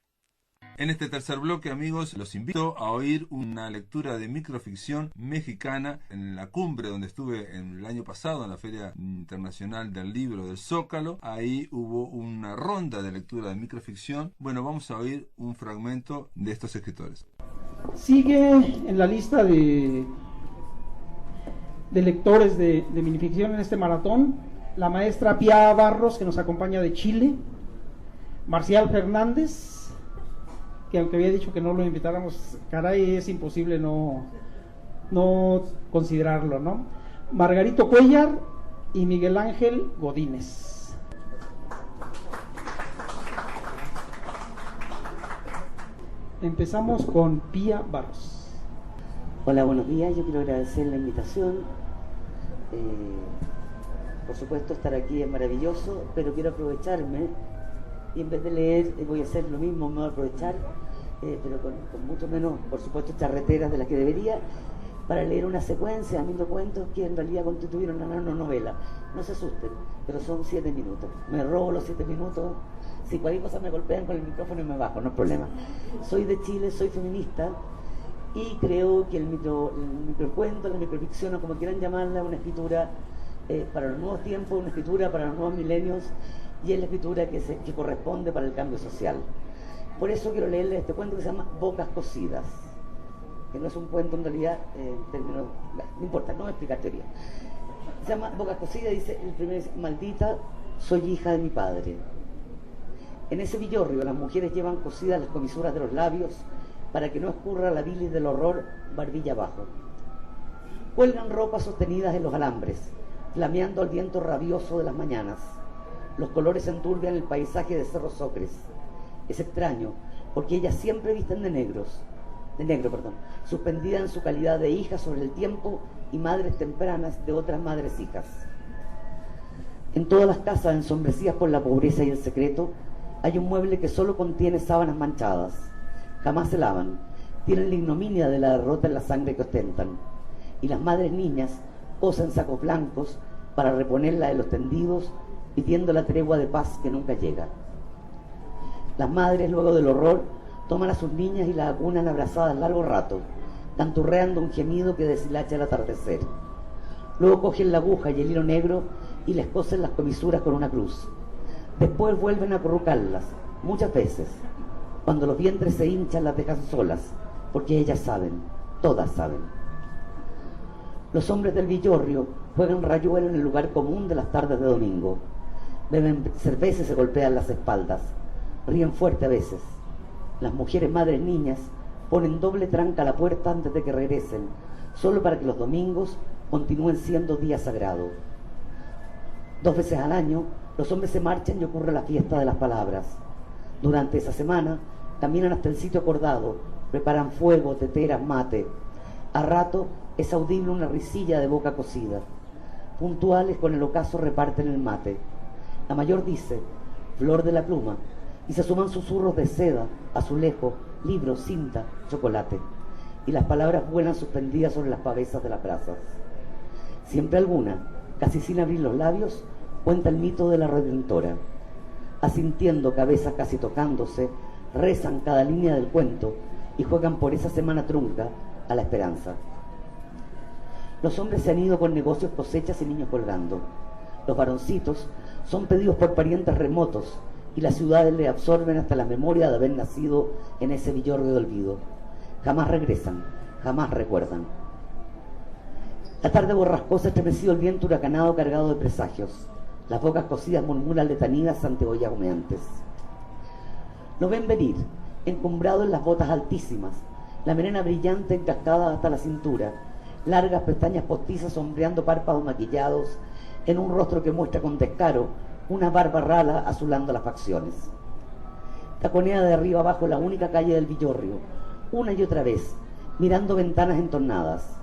En este tercer bloque, amigos, los invito a oír una lectura de microficción mexicana en la cumbre donde estuve el año pasado, en la Feria Internacional del Libro del Zócalo. Ahí hubo una ronda de lectura de microficción. Bueno, vamos a oír un fragmento de estos escritores. Sigue en la lista de lectores de minificción en este maratón la maestra Pia Barros, que nos acompaña de Chile, Marcial Fernández, que aunque había dicho que no lo invitáramos, caray, es imposible no considerarlo, ¿no? Margarito Cuellar y Miguel Ángel Godínez. Empezamos con Pia Barros. Hola, buenos días. Yo quiero agradecer la invitación. Por supuesto, estar aquí es maravilloso, pero quiero aprovecharme y en vez de leer voy a hacer lo mismo, me voy a aprovechar, pero con mucho menos, por supuesto, charreteras de las que debería, para leer una secuencia de 1000 cuentos que en realidad constituyeron una novela. No se asusten, pero son 7 minutos. Me robo los 7 minutos. Si cualquier cosa me golpean con el micrófono y me bajo, no hay problema. Soy de Chile, soy feminista y creo que el microcuento, la microficción, o como quieran llamarla, una escritura para los nuevos tiempos, una escritura para los nuevos milenios, y es la escritura que corresponde para el cambio social. Por eso quiero leerles este cuento que se llama Bocas Cosidas, que no es un cuento en realidad, no importa, no voy a explicar teoría. Se llama Bocas Cosidas, dice, el primero dice: maldita, soy hija de mi padre. En ese villorrio las mujeres llevan cosidas las comisuras de los labios para que no escurra la bilis del horror barbilla abajo. Cuelgan ropas sostenidas en los alambres, flameando al viento rabioso de las mañanas. Los colores enturbian el paisaje de Cerro Socres. Es extraño, porque ellas siempre visten de negro, suspendida en su calidad de hijas sobre el tiempo y madres tempranas de otras madres hijas. En todas las casas ensombrecidas por la pobreza y el secreto, hay un mueble que solo contiene sábanas manchadas. Jamás se lavan, tienen la ignominia de la derrota en la sangre que ostentan. Y las madres niñas cosen sacos blancos para reponerla de los tendidos, pidiendo la tregua de paz que nunca llega. Las madres, luego del horror, toman a sus niñas y las acunan abrazadas largo rato, canturreando un gemido que deshilacha el atardecer. Luego cogen la aguja y el hilo negro y les cosen las comisuras con una cruz. Después vuelven a acurrucarlas, muchas veces. Cuando los vientres se hinchan, las dejan solas, porque ellas saben, todas saben. Los hombres del villorrio juegan rayuelo en el lugar común de las tardes de domingo. Beben cerveza y se golpean las espaldas. Ríen fuerte a veces. Las mujeres madres niñas ponen doble tranca a la puerta antes de que regresen, solo para que los domingos continúen siendo día sagrado. 2 veces al año, los hombres se marchan y ocurre la fiesta de las palabras. Durante esa semana, caminan hasta el sitio acordado, preparan fuego, teteras, mate. A rato es audible una risilla de boca cocida. Puntuales con el ocaso reparten el mate. La mayor dice: flor de la pluma, y se suman susurros de seda, azulejo, libro, cinta, chocolate, y las palabras vuelan suspendidas sobre las pavesas de las brasas. Siempre alguna, casi sin abrir los labios, cuenta el mito de la Redentora. Asintiendo, cabezas casi tocándose, rezan cada línea del cuento y juegan por esa semana trunca a la esperanza. Los hombres se han ido con negocios, cosechas y niños colgando. Los varoncitos son pedidos por parientes remotos y las ciudades le absorben hasta la memoria de haber nacido en ese villorrio de olvido. Jamás regresan, jamás recuerdan. La tarde borrascosa ha estremecido el viento huracanado cargado de presagios. Las bocas cocidas murmuran letanías ante ollas humeantes. Lo ven venir, encumbrado en las botas altísimas, la melena brillante encascada hasta la cintura, largas pestañas postizas sombreando párpados maquillados, en un rostro que muestra con descaro una barba rala azulando las facciones. Taconea de arriba abajo la única calle del villorrio, una y otra vez, mirando ventanas entornadas.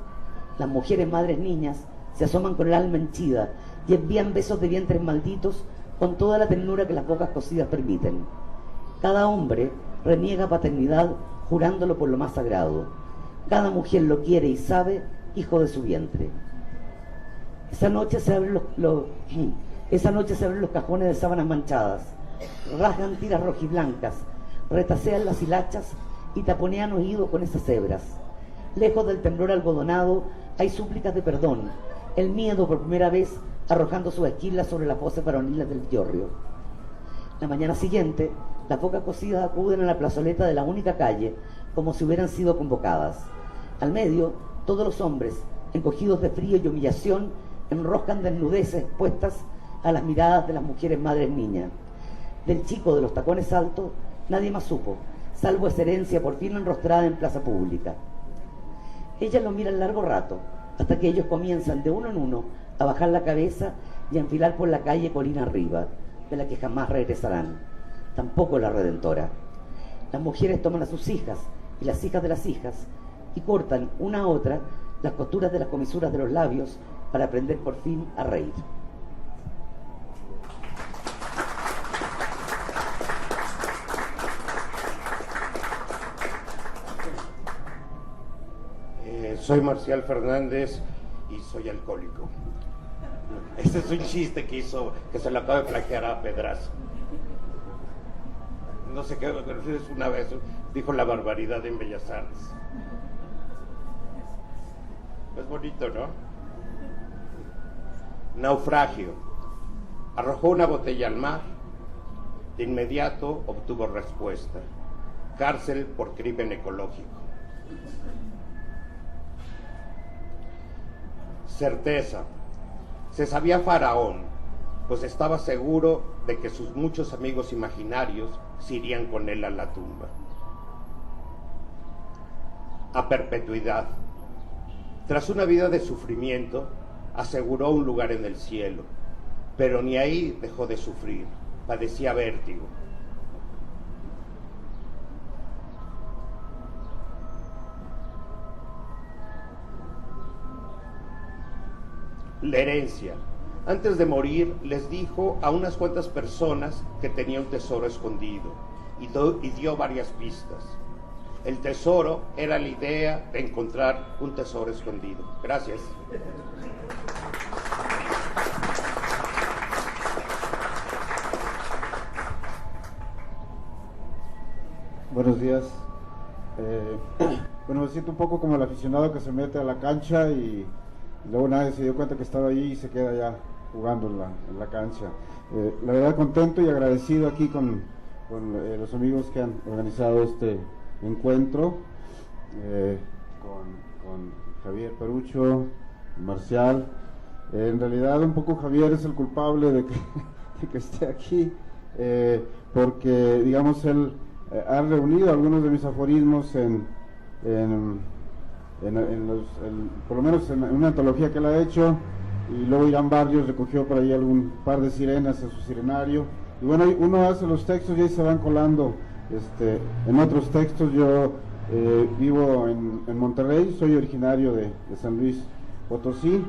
Las mujeres madres niñas se asoman con el alma henchida y envían besos de vientres malditos con toda la ternura que las bocas cocidas permiten. Cada hombre reniega paternidad jurándolo por lo más sagrado. Cada mujer lo quiere y sabe hijo de su vientre. Esa noche se abren los cajones de sábanas manchadas, rasgan tiras rojiblancas, retasean las hilachas y taponean oídos con esas hebras. Lejos del temblor algodonado hay súplicas de perdón, el miedo por primera vez arrojando sus esquilas sobre las voces varoniles del villorrio. La mañana siguiente, las bocas cocidas acuden a la plazoleta de la única calle como si hubieran sido convocadas. Al medio, todos los hombres, encogidos de frío y humillación, enroscan desnudeces expuestas a las miradas de las mujeres madres niñas. Del chico de los tacones altos nadie más supo, salvo esa herencia por fin enrostrada en plaza pública. Ellas lo miran largo rato, hasta que ellos comienzan de uno en uno a bajar la cabeza y a enfilar por la calle colina arriba, de la que jamás regresarán, tampoco la Redentora. Las mujeres toman a sus hijas y las hijas de las hijas y cortan una a otra las costuras de las comisuras de los labios para aprender por fin a reír. Soy Marcial Fernández y soy alcohólico. Este es un chiste que hizo, que se lo acaba de plagiar a Pedraza. No sé qué, una vez dijo la barbaridad en Bellas Artes. Es bonito, ¿no? Naufragio. Arrojó una botella al mar. De inmediato obtuvo respuesta. Cárcel por crimen ecológico. Certeza. Se sabía faraón, pues estaba seguro de que sus muchos amigos imaginarios se irían con él a la tumba. A perpetuidad. Tras una vida de sufrimiento, aseguró un lugar en el cielo, pero ni ahí dejó de sufrir, padecía vértigo. La herencia. Antes de morir, les dijo a unas cuantas personas que tenía un tesoro escondido y dio varias pistas. El tesoro era la idea de encontrar un tesoro escondido. Gracias. Buenos días. Bueno, me siento un poco como el aficionado que se mete a la cancha y luego nadie se dio cuenta que estaba ahí y se queda ya jugando en la cancha. La verdad contento y agradecido aquí con los amigos que han organizado este encuentro, con Javier Perucho, Marcial. En realidad un poco Javier es el culpable de que esté aquí, porque digamos él ha reunido algunos de mis aforismos por lo menos en una antología que él ha hecho, y luego Irán Barrios recogió por ahí algún par de sirenas en su sirenario, y bueno, uno hace los textos y ahí se van colando en otros textos. Yo vivo en Monterrey, soy originario de San Luis Potosí,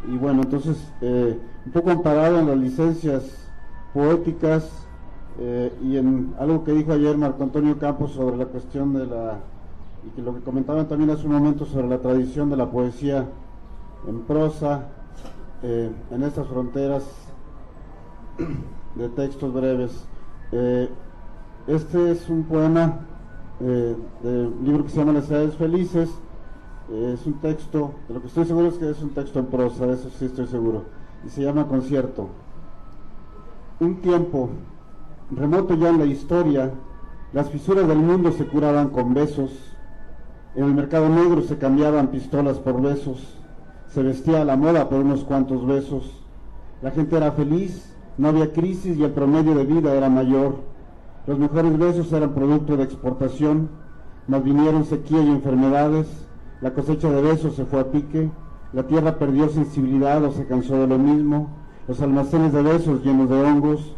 y bueno, entonces un poco amparado en las licencias poéticas y en algo que dijo ayer Marco Antonio Campos sobre la cuestión y que lo que comentaban también hace un momento sobre la tradición de la poesía en prosa, en estas fronteras de textos breves. Este es un poema del libro que se llama Las Edades Felices. Es un texto, de lo que estoy seguro es que es un texto en prosa, de eso sí estoy seguro, y se llama Concierto. Un tiempo remoto ya en la historia, las fisuras del mundo se curaban con besos. En el mercado negro se cambiaban pistolas por besos, se vestía a la moda por unos cuantos besos. La gente era feliz, no había crisis y el promedio de vida era mayor. Los mejores besos eran producto de exportación, mas vinieron sequía y enfermedades, la cosecha de besos se fue a pique, la tierra perdió sensibilidad o se cansó de lo mismo, los almacenes de besos llenos de hongos,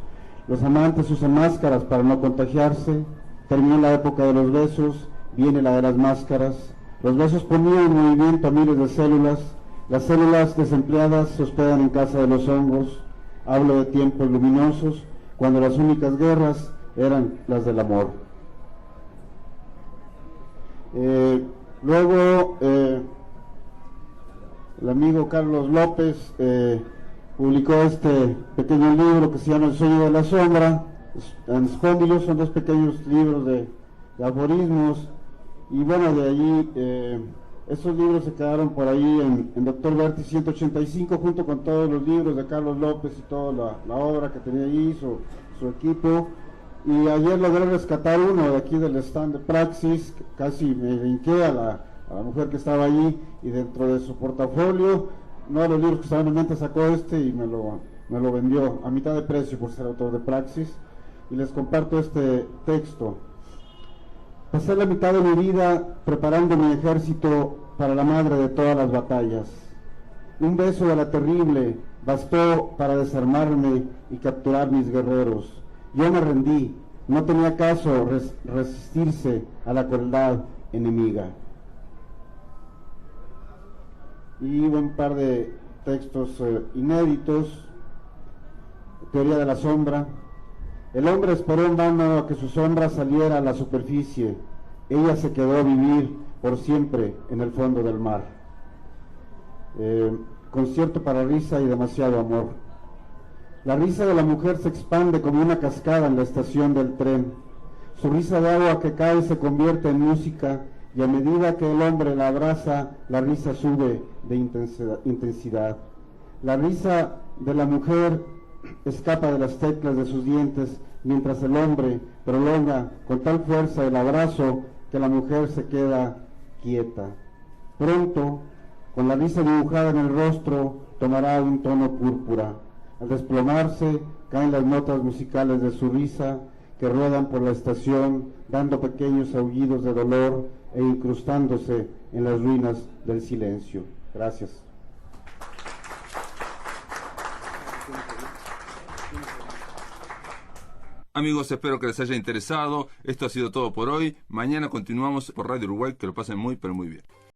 los amantes usan máscaras para no contagiarse, terminó la época de los besos, viene la de las máscaras. Los besos ponían en movimiento a miles de células. Las células desempleadas se hospedan en casa de los hongos. Hablo de tiempos luminosos, cuando las únicas guerras eran las del amor. Luego, el amigo Carlos López publicó este pequeño libro que se llama El sueño de la sombra. Spóndilos, son dos pequeños libros de aforismos. Y bueno, de allí, esos libros se quedaron por ahí en Dr. Berti 185, junto con todos los libros de Carlos López y toda la obra que tenía allí, su equipo. Y ayer logré rescatar uno de aquí del stand de Praxis, casi me hinqué a la mujer que estaba allí, y dentro de su portafolio, uno de los libros que estaba en mente sacó y me lo vendió a mitad de precio por ser autor de Praxis. Y les comparto este texto. Pasé la mitad de mi vida preparando mi ejército para la madre de todas las batallas. Un beso de la terrible bastó para desarmarme y capturar mis guerreros. Yo me rendí, no tenía caso resistirse a la crueldad enemiga. Y un par de textos inéditos. Teoría de la sombra. El hombre esperó en vano a que su sombra saliera a la superficie. Ella se quedó a vivir por siempre en el fondo del mar. Concierto para risa y demasiado amor. La risa de la mujer se expande como una cascada en la estación del tren. Su risa de agua que cae se convierte en música, y a medida que el hombre la abraza, la risa sube de intensidad. La risa de la mujer escapa de las teclas de sus dientes, mientras el hombre prolonga con tal fuerza el abrazo que la mujer se queda quieta. Pronto, con la risa dibujada en el rostro, tomará un tono púrpura. Al desplomarse, caen las notas musicales de su risa, que ruedan por la estación, dando pequeños aullidos de dolor e incrustándose en las ruinas del silencio. Gracias. Amigos, espero que les haya interesado. Esto ha sido todo por hoy. Mañana continuamos por Radio Uruguay. Que lo pasen muy, pero muy bien.